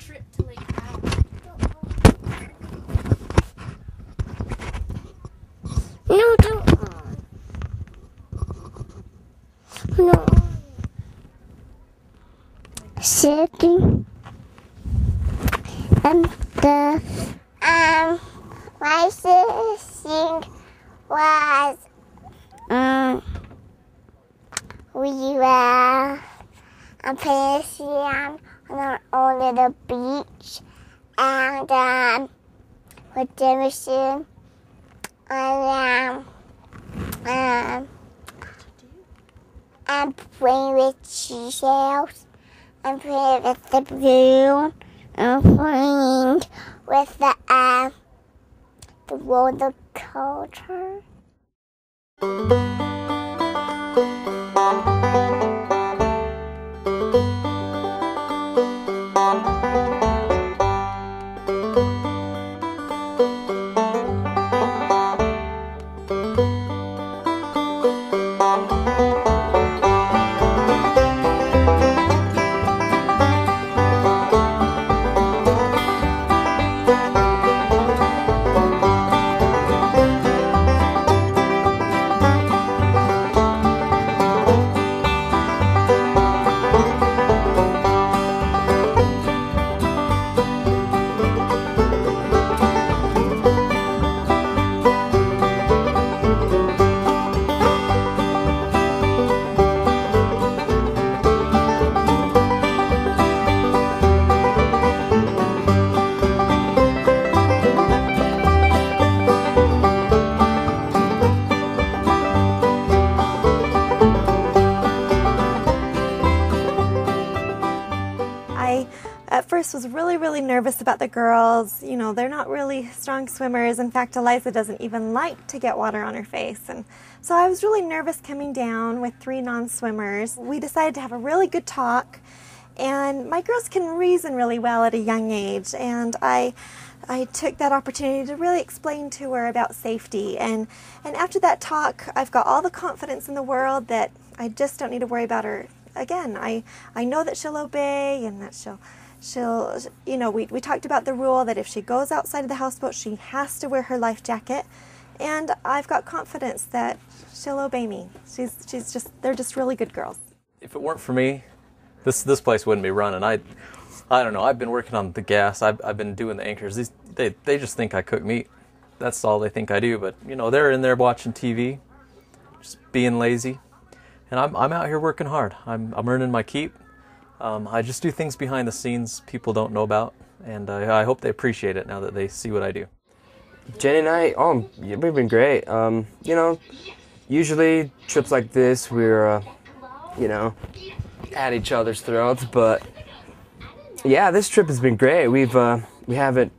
trip to Lake Powell. No, don't. No. Sitting. The my sister was we were playing on our own little beach, and with the machine, and playing with seashells, and playing with the balloon, and playing with the roller coaster. At first was really nervous about the girls. You know, they're not really strong swimmers. In fact, Eliza doesn't even like to get water on her face. And so I was really nervous coming down with 3 non-swimmers. We decided to have a really good talk, and my girls can reason really well at a young age, and I took that opportunity to really explain to her about safety. And after that talk, I've got all the confidence in the world that I just don't need to worry about her again. I know that she'll obey, and that she'll, you know, we talked about the rule that if she goes outside of the houseboat, she has to wear her life jacket. And I've got confidence that she'll obey me. They're just really good girls. If it weren't for me, this place wouldn't be running. I don't know. I've been working on the gas. I've been doing the anchors. They just think I cook meat. That's all they think I do. But you know, they're in there watching TV, just being lazy, and I'm out here working hard. I'm earning my keep. I just do things behind the scenes people don't know about, and I hope they appreciate it now that they see what I do. Jenny and I, we've been great. You know, usually trips like this, we're, you know, at each other's throats, but yeah, this trip has been great. We haven't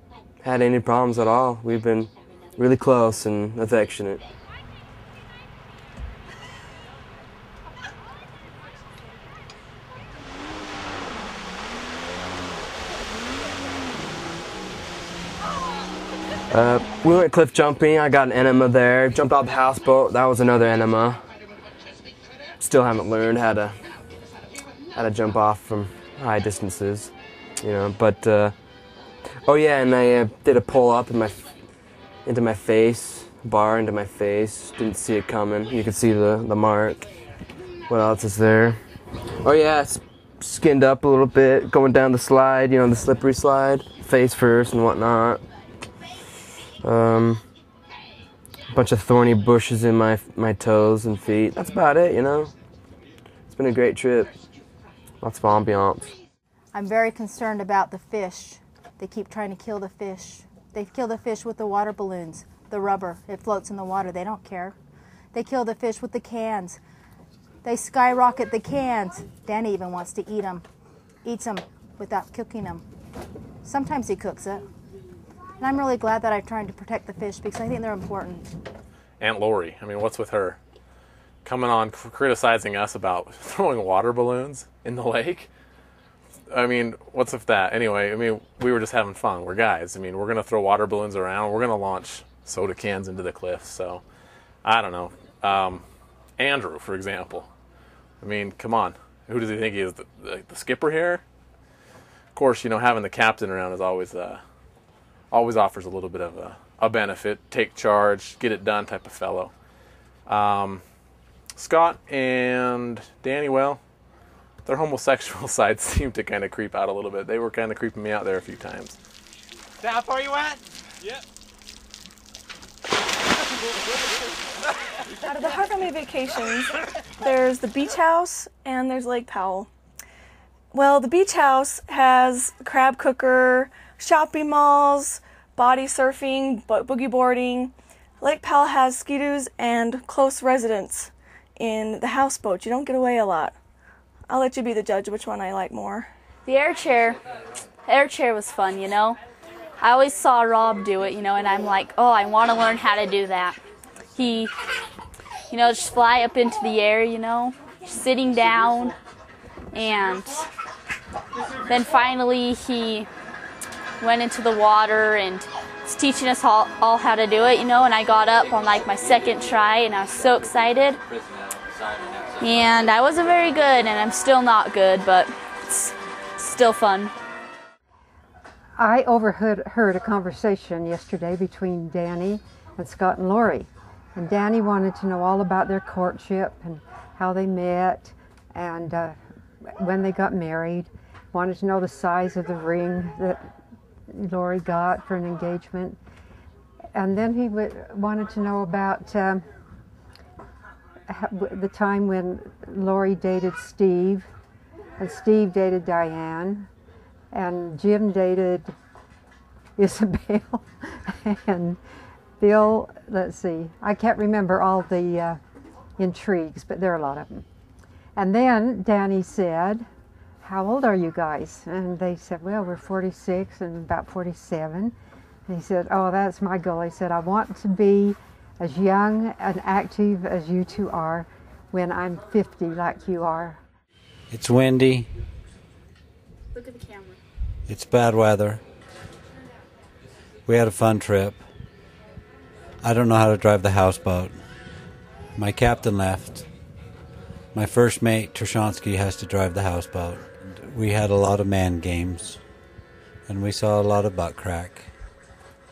had any problems at all. We've been really close and affectionate. We went cliff jumping. I got an enema there. Jumped off the houseboat. That was another enema. Still haven't learned how to jump off from high distances, you know. But oh yeah, and I did a pull up into my face, bar into my face. Didn't see it coming. You can see the mark. What else is there? Oh yeah, skinned up a little bit going down the slide. You know, the slippery slide, face first and whatnot. A bunch of thorny bushes in my toes and feet. That's about it, you know. It's been a great trip. Lots of ambiance. I'm very concerned about the fish. They keep trying to kill the fish. They kill the fish with the water balloons, the rubber. It floats in the water. They don't care. They kill the fish with the cans. They skyrocket the cans. Danny even wants to eat them. Eats them without cooking them. Sometimes he cooks it. And I'm really glad that I'm trying to protect the fish because I think they're important. Aunt Lori, I mean, what's with her? Coming on criticizing us about throwing water balloons in the lake? I mean, what's with that? Anyway, I mean, we were just having fun. We're guys. I mean, we're going to throw water balloons around. We're going to launch soda cans into the cliffs. So, I don't know. Andrew, for example. I mean, come on. Who does he think he is? The skipper here? Of course, you know, having the captain around is always offers a little bit of a benefit. Take charge, get it done type of fellow. Scott and Danny, well, their homosexual side seemed to kind of creep out a little bit. They were kind of creeping me out there a few times. Is that how far you went? Yep. Out of the Hart family vacations, there's the beach house and there's Lake Powell. Well, the beach house has a crab cooker, shopping malls, body surfing, boogie boarding. Lake Powell has ski-doos and close residence in the houseboat. You don't get away a lot. I'll let you be the judge of which one I like more. The air chair was fun, you know. I always saw Rob do it, you know, and I'm like, oh, I want to learn how to do that. He, you know, just fly up into the air, you know, sitting down, and then finally he went into the water and was teaching us all how to do it, you know, and I got up on like my second try and I was so excited. And I wasn't very good, and I'm still not good, but it's still fun. I overheard a conversation yesterday between Danny and Scott and Lori. And Danny wanted to know all about their courtship and how they met and when they got married. Wanted to know the size of the ring that Lori got for an engagement. And then he wanted to know about the time when Lori dated Steve, and Steve dated Diane, and Jim dated Isabel, and Bill, let's see, I can't remember all the intrigues, but there are a lot of them. And then Danny said, how old are you guys? And they said, well, we're 46 and about 47. And he said, oh, that's my goal. He said, I want to be as young and active as you two are when I'm 50 like you are. It's windy. Look at the camera. It's bad weather. We had a fun trip. I don't know how to drive the houseboat. My captain left. My first mate, Trushansky, has to drive the houseboat. We had a lot of man games, and we saw a lot of butt crack.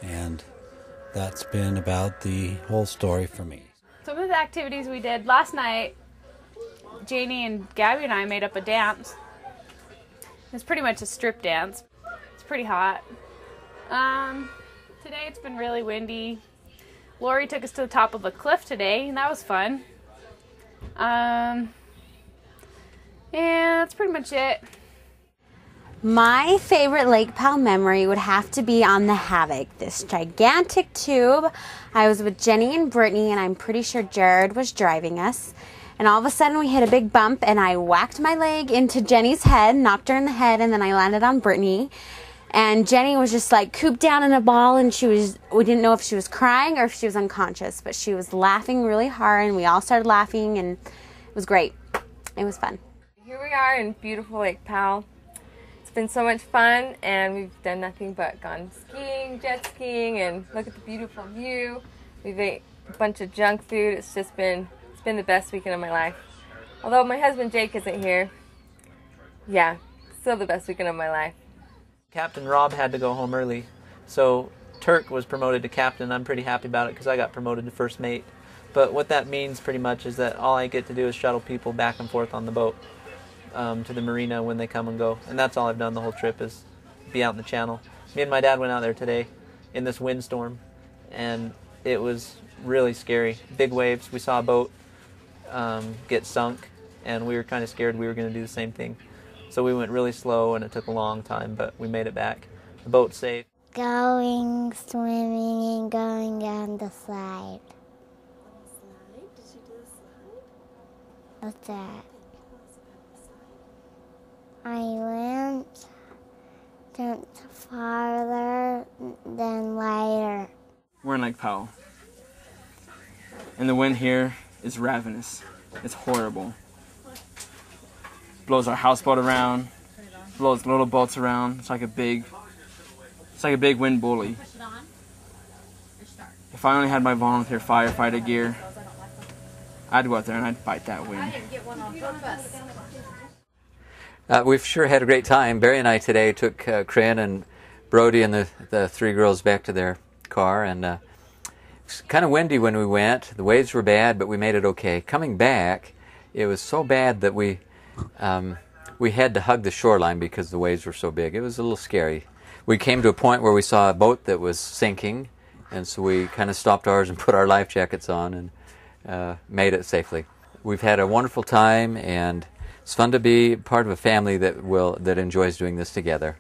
And that's been about the whole story for me. Some of the activities we did last night, Janie and Gabby and I made up a dance. It's pretty much a strip dance. It's pretty hot. Today it's been really windy. Lori took us to the top of a cliff today, and that was fun. And that's pretty much it. My favorite Lake Powell memory would have to be on the Havoc, this gigantic tube. I was with Jenny and Brittany, and I'm pretty sure Jared was driving us. And all of a sudden we hit a big bump, and I whacked my leg into Jenny's head, knocked her in the head, and then I landed on Brittany. And Jenny was just like cooped down in a ball, and we didn't know if she was crying or if she was unconscious, but she was laughing really hard, and we all started laughing, and it was great. It was fun. Here we are in beautiful Lake Powell. It's been so much fun, and we've done nothing but gone skiing, jet skiing, and look at the beautiful view. We've ate a bunch of junk food. It's been the best weekend of my life. Although my husband Jake isn't here, yeah, still the best weekend of my life. Captain Rob had to go home early, so Turk was promoted to captain. I'm pretty happy about it because I got promoted to first mate. But what that means pretty much is that all I get to do is shuttle people back and forth on the boat to the marina when they come and go. And that's all I've done the whole trip, is be out in the channel. Me and my dad went out there today in this windstorm, and it was really scary. Big waves. We saw a boat get sunk, and we were kind of scared we were going to do the same thing. So we went really slow, and it took a long time, but we made it back. The boat's safe. Going swimming and going down the slide. What's that? I went farther than wider. We're in Lake Powell, and the wind here is ravenous. It's horrible. Blows our houseboat around, blows little boats around. It's like a big wind bully. If I only had my volunteer firefighter gear, I'd go out there and I'd fight that wind. We've sure had a great time. Barry and I today took Corinne and Brody and the three girls back to their car, and it's kind of windy when we went. The waves were bad, but we made it okay. Coming back, it was so bad that we had to hug the shoreline because the waves were so big. It was a little scary. We came to a point where we saw a boat that was sinking, and so we kind of stopped ours and put our life jackets on and made it safely. We've had a wonderful time, and it's fun to be part of a family that enjoys doing this together.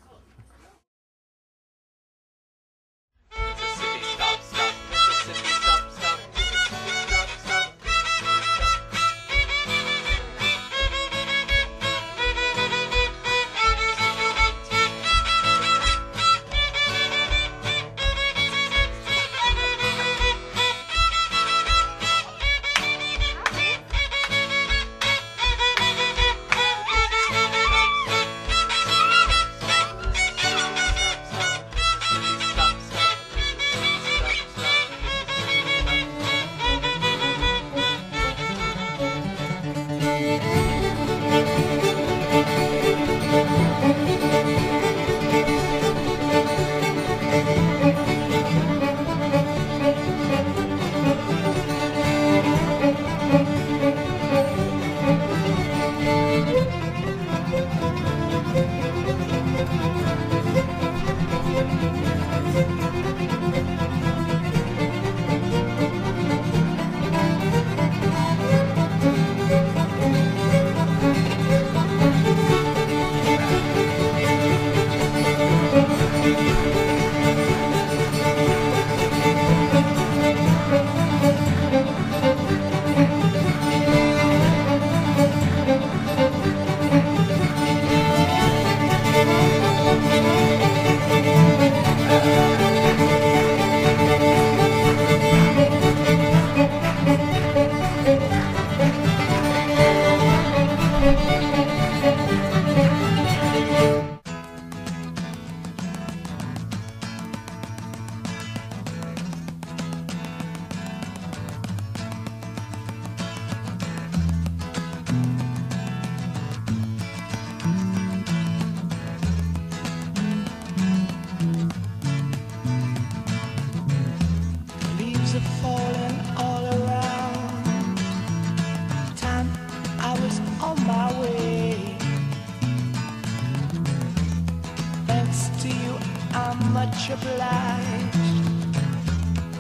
Much obliged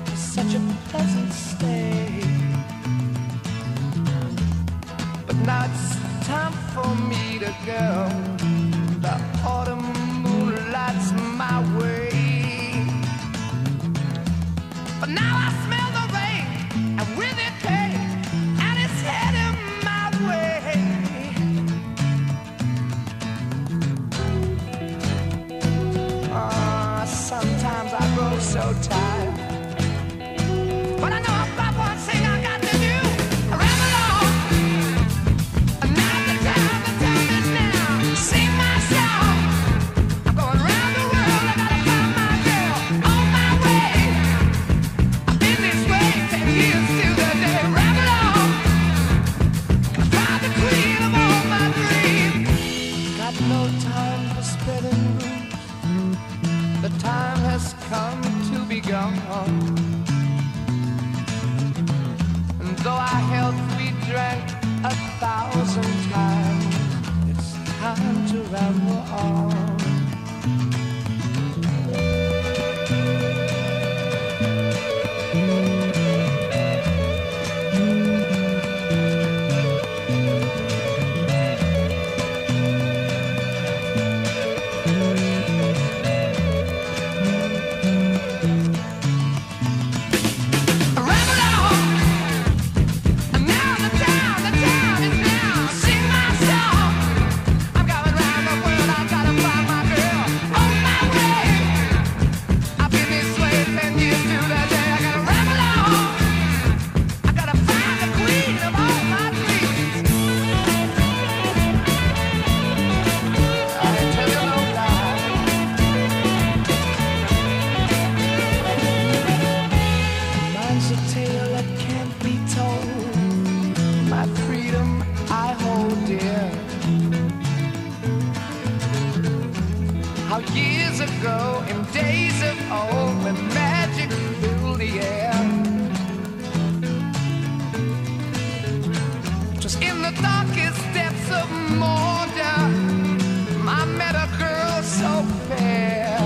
for such a pleasant stay. But now it's time for me to go. The autumn moonlight's my way. But now I smell the rain, and with it pain, and it's heading my way. Sometimes I grow so tired, but I know I've got one thing I got to do. I ramble on, and now the time is now. Sing my song, I'm going round the world. I gotta find my girl on my way. I've been this way 10 years to the day. Ramble on, find the queen of all my dreams. Got no time for spreading rumors. The time has come to be gone. And though our health we drank 1,000 times, it's time to ramble on. Sing my song. I'm going round the world. I gotta find how years ago, in days of old, when magic filled the air. Just in the darkest depths of Mordor, I met a girl so fair.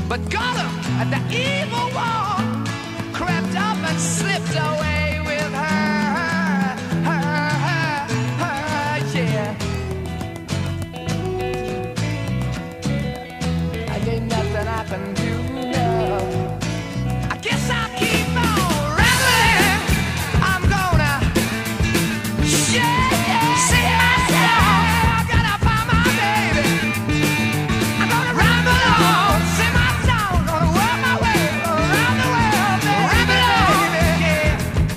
But Gollum, the evil one, crept up and slipped away with her, yeah. Ain't nothing I can do now. I guess I'll keep on rambling. I'm gonna see myself. I gotta find my baby. I'm gonna ramble on, sing my song, gonna work my way around the world, baby. Ramble on, yeah.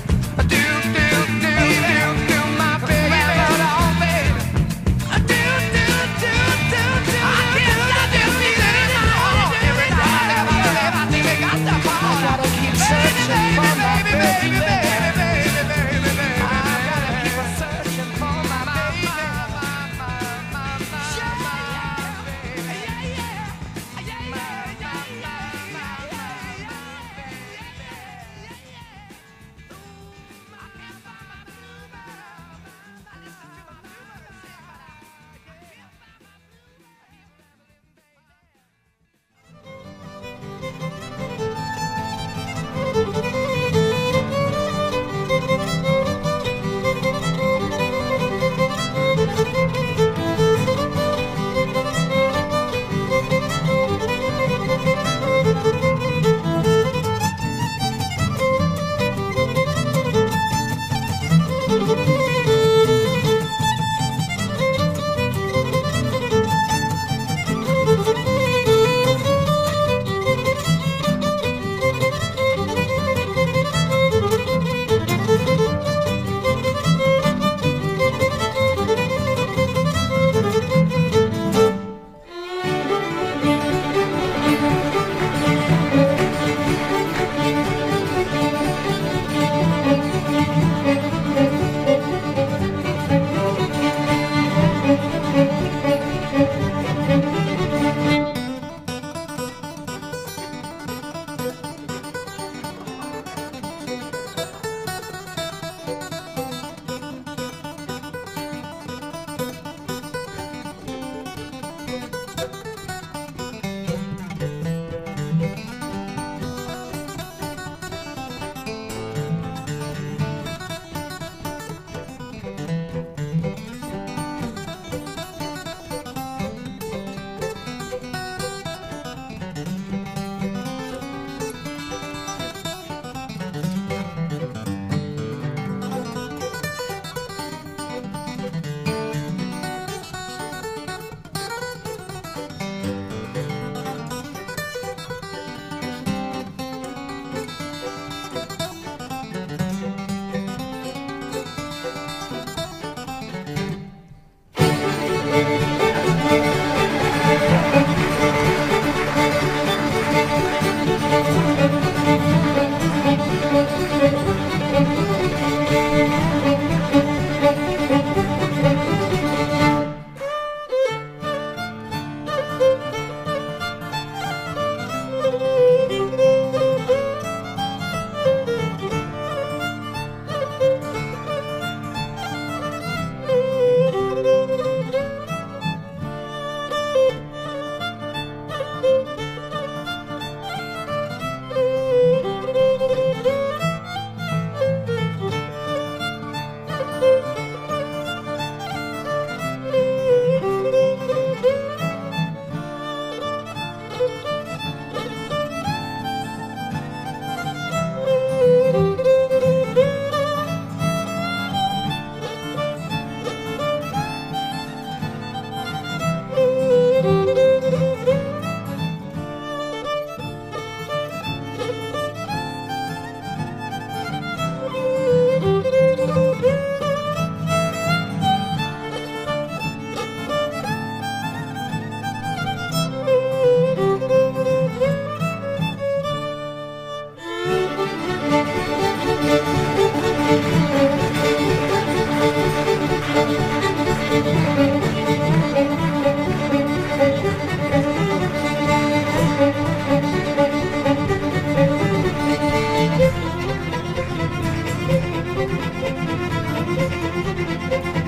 Thank you.